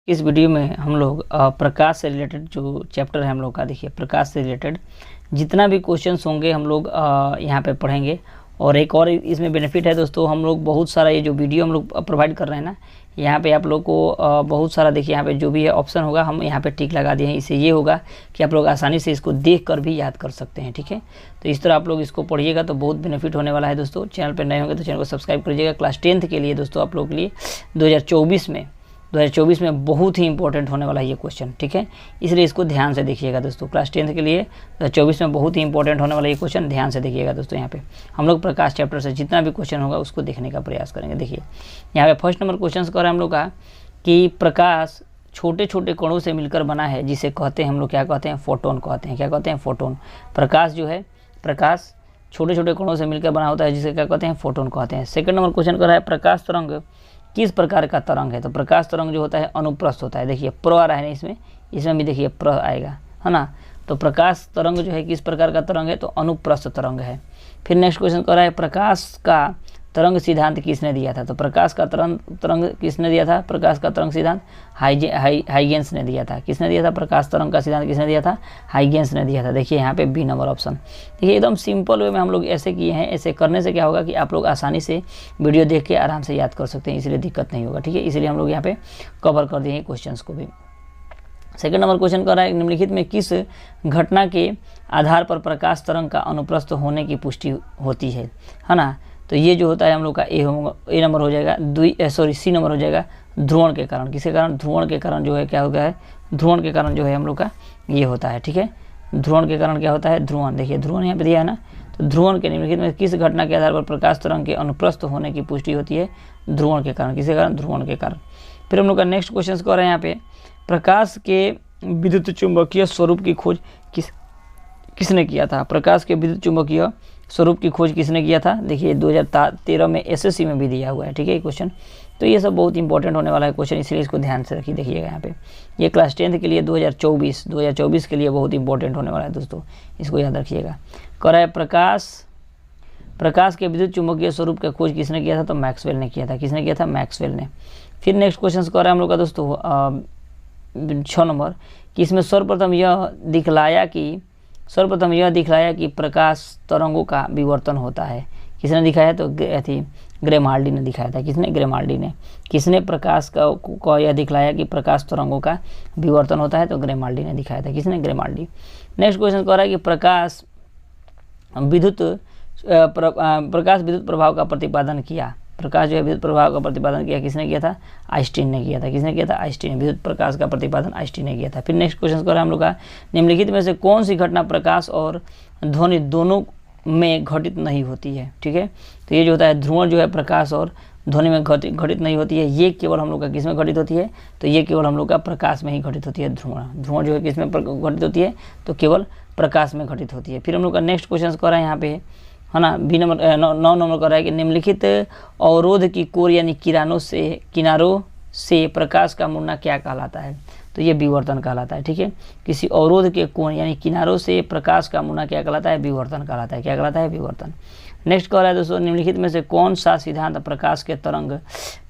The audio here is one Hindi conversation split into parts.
इस वीडियो में हम लोग प्रकाश से रिलेटेड जो चैप्टर है हम लोग का, देखिए प्रकाश से रिलेटेड जितना भी क्वेश्चंस होंगे हम लोग यहाँ पे पढ़ेंगे। और एक और इसमें बेनिफिट है दोस्तों, हम लोग बहुत सारा ये जो वीडियो हम लोग प्रोवाइड कर रहे हैं ना, यहाँ पे आप लोग को बहुत सारा देखिए यहाँ पे जो भी है ऑप्शन होगा हम यहाँ पे टिक लगा दिए हैं। इससे ये होगा कि आप लोग आसानी से इसको देख कर भी याद कर सकते हैं, ठीक है। तो इस तरह आप लोग इसको पढ़िएगा तो बहुत बेनिफिट होने वाला है दोस्तों। चैनल पर नए होंगे तो चैनल को सब्सक्राइब करिएगा। क्लास 10th के लिए दोस्तों आप लोग के लिए 2024 में बहुत ही इंपॉर्टेंट होने वाला है ये क्वेश्चन, ठीक है। इसलिए इसको ध्यान से देखिएगा दोस्तों। क्लास 10th के लिए 2024 में बहुत ही इंपॉर्टेंट होने वाला ये क्वेश्चन ध्यान से देखिएगा दोस्तों। यहाँ पे हम लोग प्रकाश चैप्टर से जितना भी क्वेश्चन होगा उसको देखने का प्रयास करेंगे। देखिए यहाँ पे फर्स्ट नंबर क्वेश्चन कर रहे हैं हम लोग का कि प्रकाश छोटे छोटे कणों से मिलकर बना है, जिसे कहते हैं हम लोग क्या कहते हैं, फोटोन कहते हैं। क्या कहते हैं, फोटोन। प्रकाश जो है, प्रकाश छोटे छोटे कणों से मिलकर बना होता है, जिसे क्या कहते हैं, फोटोन कहते हैं। सेकंड नंबर क्वेश्चन कर रहा है प्रकाश तरंग किस प्रकार का तरंग है। तो प्रकाश तरंग जो होता है अनुप्रस्थ होता है। देखिए प्र आ रहा है ना इसमें भी देखिए प्र आएगा, है ना। तो प्रकाश तरंग जो है किस प्रकार का तरंग है, तो अनुप्रस्थ तरंग है। फिर नेक्स्ट क्वेश्चन कर रहा है प्रकाश का तरंग सिद्धांत किसने दिया था। तो प्रकाश का तरंग किसने दिया था, प्रकाश का तरंग सिद्धांत हाइगेंस ने दिया था। किसने दिया था, प्रकाश तरंग का सिद्धांत किसने दिया था, हाइगेंस ने दिया था। देखिए यहाँ पे बी नंबर ऑप्शन। देखिए एकदम सिंपल वे में हम लोग ऐसे किए हैं। ऐसे करने से क्या होगा कि आप लोग आसानी से वीडियो देख के आराम से याद कर सकते हैं, इसलिए दिक्कत नहीं होगा, ठीक है। इसलिए हम लोग यहाँ पे कवर कर दिए क्वेश्चन को भी। सेकंड नंबर क्वेश्चन कर रहा है निम्नलिखित में किस घटना के आधार पर प्रकाश तरंग का अनुप्रस्थ होने की पुष्टि होती है ना। तो ये जो होता है हम लोग का ए नंबर हो जाएगा, सी नंबर हो जाएगा ध्रुवण के कारण। किसके कारण, ध्रुवण के कारण जो है क्या होता है, ध्रुवण के कारण जो है हम लोग का ये होता है, ठीक है। ध्रुवण के कारण क्या होता है, ध्रुवण। देखिए ध्रुवण यहाँ पे दिया है ना, तो ध्रुवण के निम्नलिखित में किस घटना के आधार पर प्रकाश तरंग के अनुप्रस्थ होने की पुष्टि होती है, ध्रुवण के कारण। किसके कारण, ध्रुवण के कारण। फिर हम लोग का नेक्स्ट क्वेश्चन कर रहे हैं यहाँ पे प्रकाश के विद्युत चुंबकीय स्वरूप की खोज किसने किया था। प्रकाश के विद्युत चुंबकीय स्वरूप की खोज किसने किया था। देखिए 2013 में एसएससी में भी दिया हुआ है, ठीक है क्वेश्चन। तो ये सब बहुत इंपॉर्टेंट होने वाला है क्वेश्चन, इसलिए इसको ध्यान से रखिए। देखिएगा यहाँ पे ये क्लास 10th के लिए 2024 के लिए बहुत इंपॉर्टेंट होने वाला है दोस्तों, इसको याद रखिएगा। कह रहा है प्रकाश के विद्युत चुंबकीय स्वरूप का खोज किसने किया था, तो मैक्सवेल ने किया था। किसने किया था, मैक्सवेल ने। फिर नेक्स्ट क्वेश्चन कह रहा है हम लोग का दोस्तों 6 नंबर कि इसमें सर्वप्रथम यह दिखलाया कि प्रकाश तरंगों का विवर्तन होता है। किसने दिखाया, तो ग्रेमाल्डी ने दिखाया था। किसने, ग्रेमाल्डी ने। किसने प्रकाश को यह दिखलाया कि प्रकाश तरंगों का विवर्तन होता है, तो ग्रेमाल्डी ने दिखाया था। किसने, ग्रेमाल्डी। नेक्स्ट क्वेश्चन कह रहा है कि प्रकाश विद्युत प्रभाव का प्रतिपादन किया। प्रकाश जो है विद्युत प्रभाव का प्रतिपादन किया, किसने किया था, आइंस्टीन ने किया था। किसने किया था, आइंस्टीन ने। विद्युत प्रकाश का प्रतिपादन आइंस्टीन ने किया था। फिर नेक्स्ट क्वेश्चन कर रहा है हम लोग का निम्नलिखित में से कौन सी घटना प्रकाश और ध्वनि दोनों में घटित नहीं होती है, ठीक है। तो ये जो होता है ध्रुवण जो है प्रकाश और ध्वनि में घटित नहीं होती है। ये केवल हम लोग का किस में घटित होती है, तो ये केवल हम लोग का प्रकाश में ही घटित होती है। ध्रुवण जो है किस में घटित होती है, तो केवल प्रकाश में घटित होती है। फिर हम लोग का नेक्स्ट क्वेश्चन कर रहा है यहाँ पे, है ना, 9 नंबर कर रहा है कि निम्नलिखित अवरोध की कोर यानी किनारों से प्रकाश का मुड़ना क्या कहलाता है। तो ये विवर्तन कहलाता है, ठीक है। किसी अवरोध के कोण यानी किनारों से प्रकाश का मुड़ना क्या कहलाता है, विवर्तन कहलाता है। क्या कहलाता है, विवर्तन। नेक्स्ट कह रहा है दोस्तों निम्नलिखित में से कौन सा सिद्धांत प्रकाश के तरंग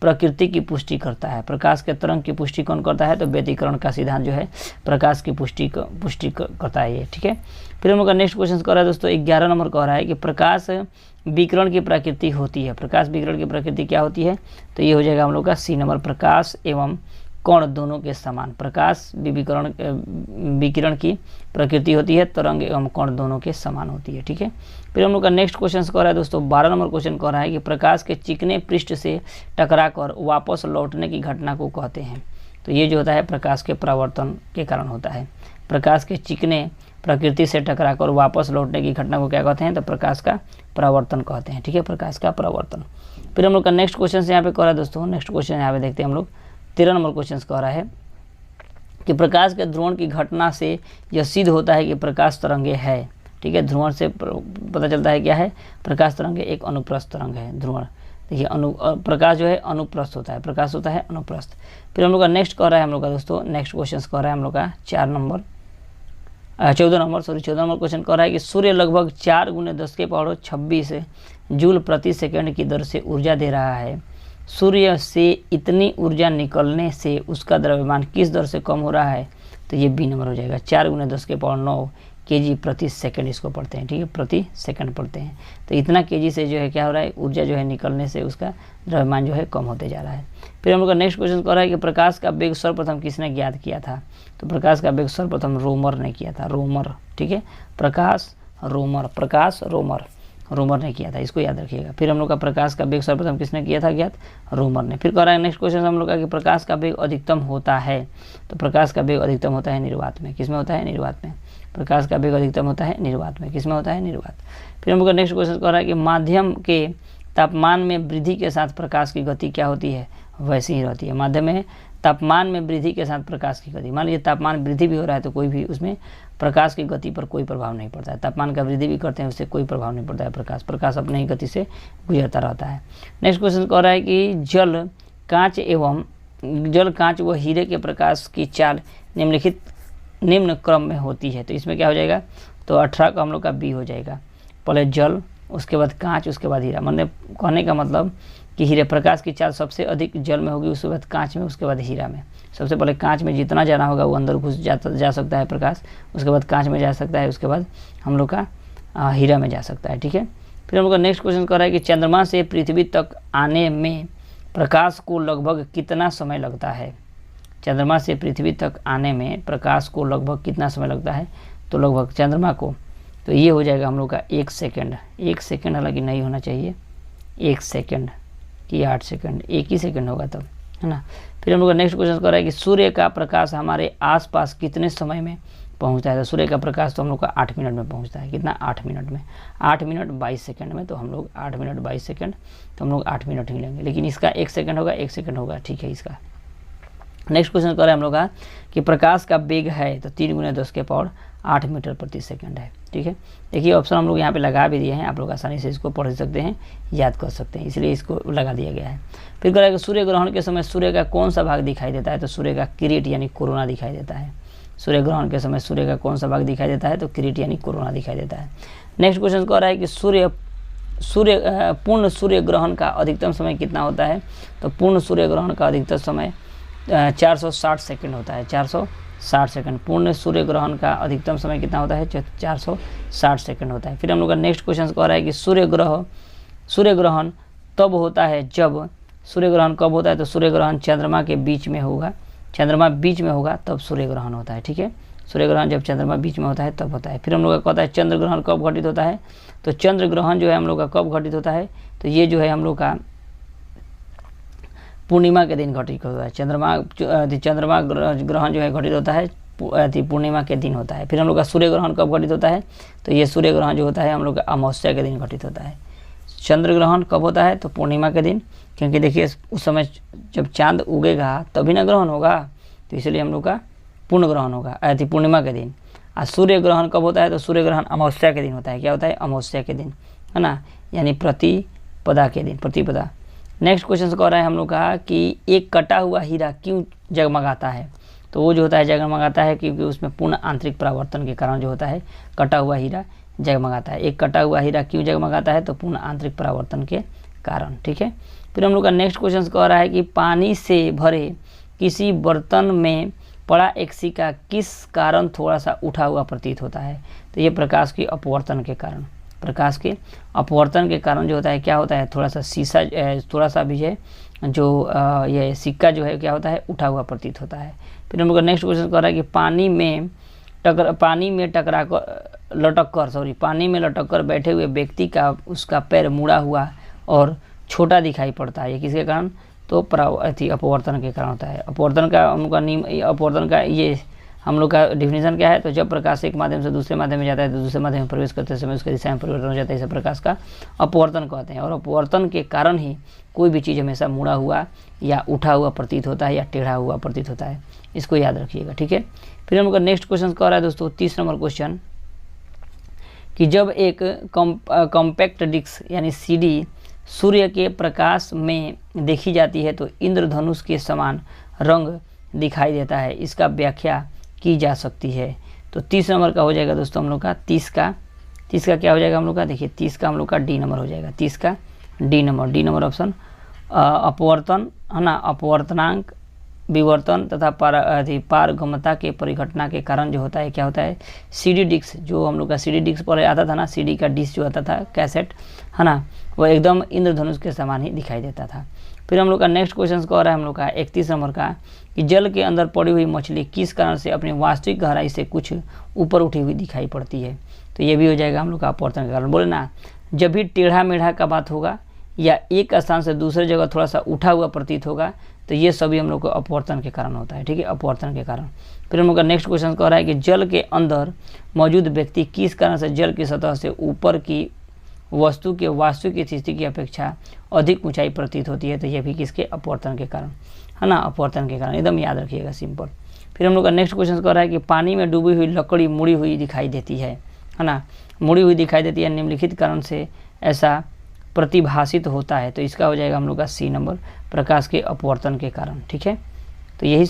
प्रकृति की पुष्टि करता है। प्रकाश के तरंग की पुष्टि कौन करता है, तो व्यतिकरण का सिद्धांत जो है प्रकाश की पुष्टि करता है ये, ठीक है। फिर हम लोग का नेक्स्ट क्वेश्चन कह रहा है दोस्तों 11 नंबर कह रहा है कि प्रकाश विकिरण की प्रकृति होती है। प्रकाश विकिरण की प्रकृति क्या होती है, तो ये हो जाएगा हम लोग का सी नंबर, प्रकाश एवं कोण दोनों के समान। प्रकाश विकिरण की प्रकृति होती है, तरंग एवं कोण दोनों के समान होती है, ठीक है। फिर हम लोग का नेक्स्ट क्वेश्चन कह रहा है दोस्तों 12 नंबर क्वेश्चन कह रहा है कि प्रकाश के चिकने पृष्ठ से टकराकर वापस लौटने की घटना को कहते हैं। तो ये जो होता है प्रकाश के परावर्तन के कारण होता है। प्रकाश के चिकने प्रकृति से टकराकर वापस लौटने की घटना को क्या कहते हैं, तो प्रकाश का परावर्तन कहते हैं, ठीक है, प्रकाश का परावर्तन। फिर हम लोग का नेक्स्ट क्वेश्चन यहाँ पे कह रहा है दोस्तों, नेक्स्ट क्वेश्चन यहाँ पे देखते हैं हम लोग 13 नंबर क्वेश्चन कह रहा है कि प्रकाश के ध्रुवण की घटना से यह सिद्ध होता है कि प्रकाश तरंगे है, ठीक है। ध्रुवण से पता चलता है क्या है, प्रकाश तरंगे एक अनुप्रस्थ तरंग है। ध्रुवण देखिए प्रकाश जो है अनुप्रस्थ होता है, प्रकाश होता है अनुप्रस्थ। फिर हम लोग का नेक्स्ट कह रहा है हम लोग का दोस्तों नेक्स्ट क्वेश्चन कह रहा है हम लोग का 14 नंबर क्वेश्चन कह रहा है कि सूर्य लगभग 4 × 10⁻26 जूल प्रति सेकंड की दर से ऊर्जा दे रहा है सूर्य से इतनी ऊर्जा निकलने से उसका द्रव्यमान किस दर से कम हो रहा है, तो ये बी नंबर हो जाएगा। 4 × 10⁹ kg प्रति सेकंड इसको पढ़ते हैं, ठीक है, प्रति सेकंड पढ़ते हैं। तो इतना kg से जो है क्या हो रहा है, ऊर्जा जो है निकलने से उसका द्रव्यमान जो है कम होते जा रहा है। फिर हम लोग का नेक्स्ट क्वेश्चन कह रहा है कि प्रकाश का वेग सर्वप्रथम किसने ज्ञात किया था, तो प्रकाश का वेग सर्वप्रथम रोमर ने किया था, रोमर, ठीक है, प्रकाश रोमर ने किया था, इसको याद रखिएगा। फिर हम लोग का प्रकाश का वेग सर्वप्रथम किसने किया था ज्ञात, रोमर ने। फिर कह रहा है नेक्स्ट क्वेश्चन हम लोग का कि प्रकाश का वेग अधिकतम होता है, तो प्रकाश का वेग अधिकतम होता है निर्वात में, किसमें होता है, निर्वात में। प्रकाश का वेग अधिकतम होता है निर्वात में, किसमें होता है, निर्वात। फिर हम लोग का नेक्स्ट क्वेश्चन कह रहा है कि माध्यम के तापमान में वृद्धि के साथ प्रकाश की गति क्या होती है, वैसी ही रहती है। माध्यम में तापमान में वृद्धि के साथ प्रकाश की गति, मान लीजिए तापमान वृद्धि भी हो रहा है तो कोई भी उसमें प्रकाश की गति पर कोई प्रभाव नहीं पड़ता है। तापमान का वृद्धि भी करते हैं उससे कोई प्रभाव नहीं पड़ता है, प्रकाश अपने ही गति से गुजरता रहता है। नेक्स्ट क्वेश्चन कह रहा है कि जल, कांच व हीरे के प्रकाश की चाल निम्नलिखित निम्न क्रम में होती है, तो इसमें क्या हो जाएगा, तो 18 का हम लोग का बी हो जाएगा। पहले जल, उसके बाद कांच, उसके बाद हीरा। मतलब कहने का मतलब कि हीरे प्रकाश की चाल सबसे अधिक जल में होगी, उसके बाद कांच में, उसके बाद हीरा में। सबसे पहले कांच में जितना जाना होगा वो अंदर घुस जा सकता है प्रकाश, उसके बाद कांच में जा सकता है, उसके बाद हम लोग का हीरा में जा सकता है, ठीक है। फिर हम लोग का नेक्स्ट क्वेश्चन कर रहा है कि चंद्रमा से पृथ्वी तक आने में प्रकाश को लगभग कितना समय लगता है। चंद्रमा से पृथ्वी तक आने में प्रकाश को लगभग कितना समय लगता है, तो लगभग चंद्रमा को, तो ये हो जाएगा हम लोग का 1 सेकंड। 1 सेकंड हालांकि नहीं होना चाहिए, 1 सेकंड कि 8 सेकंड, 1 ही सेकंड होगा तब, है ना। फिर हम लोग का नेक्स्ट क्वेश्चन कर रहा है कि सूर्य का प्रकाश हमारे आसपास कितने समय में पहुंचता है, तो सूर्य का प्रकाश तो हम लोग का 8 मिनट में पहुंचता है। कितना, 8 मिनट में, 8 मिनट 22 सेकंड में, तो हम लोग 8 मिनट 22 सेकंड, तो हम लोग 8 मिनट ही लेंगे, लेकिन इसका 1 सेकंड होगा, 1 सेकंड होगा, ठीक है। इसका नेक्स्ट क्वेश्चन कर रहे हैं हम लोग का कि प्रकाश का वेग है, तो 3 × 10⁸ मीटर प्रति सेकंड है, ठीक है। देखिए ऑप्शन हम लोग यहाँ पे लगा भी दिए हैं, आप लोग आसानी से इसको पढ़ सकते हैं, याद कर सकते हैं, इसलिए इसको लगा दिया गया है। फिर कह रहा है कि सूर्य ग्रहण के समय सूर्य का कौन सा भाग दिखाई देता है, तो सूर्य का किरीट यानी कोरोना दिखाई देता है। सूर्य ग्रहण के समय सूर्य का कौन सा भाग दिखाई देता है, तो किरीट यानी कोरोना दिखाई देता है। नेक्स्ट क्वेश्चन कह रहा है कि पूर्ण सूर्य ग्रहण का अधिकतम समय कितना होता है, तो पूर्ण सूर्य ग्रहण का अधिकतम समय 460 सेकंड होता है, 460 सेकंड। पूर्ण सूर्य ग्रहण का अधिकतम समय कितना होता है, 460 सेकंड होता है। फिर हम लोग का नेक्स्ट क्वेश्चन कह रहा है कि सूर्य ग्रहण तब होता है जब, सूर्य ग्रहण कब होता है, तो सूर्य ग्रहण चंद्रमा के बीच में होगा, चंद्रमा बीच में होगा तब सूर्य ग्रहण होता है, ठीक है। सूर्य ग्रहण जब चंद्रमा बीच में होता है तब होता है। फिर हम लोग का कहता है चंद्र ग्रहण कब घटित होता है, तो चंद्र ग्रहण जो है हम लोग का कब घटित होता है, तो ये जो है हम लोग का पूर्णिमा के दिन घटित होता है। चंद्रमा ग्रहण जो है घटित होता है पूर्णिमा के दिन होता है। फिर हम लोग का सूर्य ग्रहण कब घटित होता है, तो ये सूर्य ग्रहण जो होता है हम लोग का अमावस्या के दिन घटित होता है। चंद्र ग्रहण कब होता है, तो पूर्णिमा के दिन, क्योंकि देखिए उस समय जब चांद उगेगा तभी ना ग्रहण होगा, तो इसलिए हम लोग का पूर्ण ग्रहण होगा पूर्णिमा के दिन। और सूर्य ग्रहण कब होता है, तो सूर्य ग्रहण अमावस्या के दिन होता है। क्या होता है, अमावस्या के दिन, है ना, यानी प्रतिपदा के दिन, प्रतिपदा। नेक्स्ट क्वेश्चन कह रहा है हम लोग का कि एक कटा हुआ हीरा क्यों जगमगाता है, तो वो जो होता है जगमगाता है क्योंकि उसमें पूर्ण आंतरिक परावर्तन के कारण जो होता है कटा हुआ हीरा जगमगाता है। एक कटा हुआ हीरा क्यों जगमगाता है, तो पूर्ण आंतरिक परावर्तन के कारण, ठीक है। फिर हम लोग का नेक्स्ट क्वेश्चन कह रहा है कि पानी से भरे किसी बर्तन में पड़ा एक सिक्का किस कारण थोड़ा सा उठा हुआ प्रतीत होता है, तो ये प्रकाश के अपवर्तन के कारण, प्रकाश के अपवर्तन के कारण जो होता है क्या होता है, थोड़ा सा शीशा थोड़ा सा भी है जो ये सिक्का जो है क्या होता है उठा हुआ प्रतीत होता है। फिर हम लोग का नेक्स्ट क्वेश्चन कर रहा है कि पानी में लटक कर बैठे हुए व्यक्ति का उसका पैर मुड़ा हुआ और छोटा दिखाई पड़ता है, ये किसके कारण, तो अपवर्तन के कारण होता है। अपवर्तन का हम लोग का नियम, अपवर्तन का ये हम लोग का डिफिनीशन क्या है, तो जब प्रकाश एक माध्यम से दूसरे माध्यम में जाता है तो दूसरे माध्यम में प्रवेश करते समय उसके दिशा में परिवर्तन हो जाता है, इसे प्रकाश का अपवर्तन कहते हैं। और अपवर्तन के कारण ही कोई भी चीज़ हमेशा मुड़ा हुआ या उठा हुआ प्रतीत होता है या टेढ़ा हुआ प्रतीत होता है, इसको याद रखिएगा, ठीक है। फिर हम लोग का नेक्स्ट क्वेश्चन कह रहा है दोस्तों 30 नंबर क्वेश्चन कि जब एक कॉम्पैक्ट डिस्क यानी सीडी सूर्य के प्रकाश में देखी जाती है तो इंद्रधनुष के समान रंग दिखाई देता है, इसका व्याख्या की जा सकती है। तो 30 नंबर का हो जाएगा दोस्तों हम लोग का 30 का क्या हो जाएगा हम लोग का, देखिए 30 का हम लोग का डी नंबर हो जाएगा, 30 का डी नंबर ऑप्शन अपवर्तन है ना, अपवर्तनांक, विवर्तन तथा पारगम्यता के परिघटना के कारण जो होता है क्या होता है, सीडी डिस्क, जो हम लोग का सीडी डिस्क पर आता था ना, सीडी का डिस्क जो आता था कैसेट है ना, वह एकदम इंद्रधनुष के समान ही दिखाई देता था। फिर हम लोग का नेक्स्ट क्वेश्चन कह रहा है हम लोग का 31 नंबर का कि जल के अंदर पड़ी हुई मछली किस कारण से अपनी वास्तविक गहराई से कुछ ऊपर उठी हुई दिखाई पड़ती है। तो ये भी हो जाएगा हम लोग का अपवर्तन के कारण। बोले ना, जब भी टेढ़ा मेढ़ा का बात होगा या एक स्थान से दूसरे जगह थोड़ा सा उठा हुआ प्रतीत होगा तो ये सभी हम लोग को अपवर्तन के कारण होता है। ठीक है, अपवर्तन के कारण। फिर हम लोग का नेक्स्ट क्वेश्चन कह रहा है कि जल के अंदर मौजूद व्यक्ति किस कारण से जल की सतह से ऊपर की वस्तु के वास्तविक स्थिति की अपेक्षा अधिक ऊंचाई प्रतीत होती है। तो यह भी किसके, अपवर्तन के कारण है ना, अपवर्तन के कारण, एकदम याद रखिएगा, सिंपल। फिर हम लोग का नेक्स्ट क्वेश्चन कह रहा है कि पानी में डूबी हुई लकड़ी मुड़ी हुई दिखाई देती है ना, मुड़ी हुई दिखाई देती है, निम्नलिखित कारण से ऐसा प्रतिभासित होता है। तो इसका हो जाएगा हम लोग का सी नंबर, प्रकाश के अपवर्तन के कारण। ठीक है, तो यही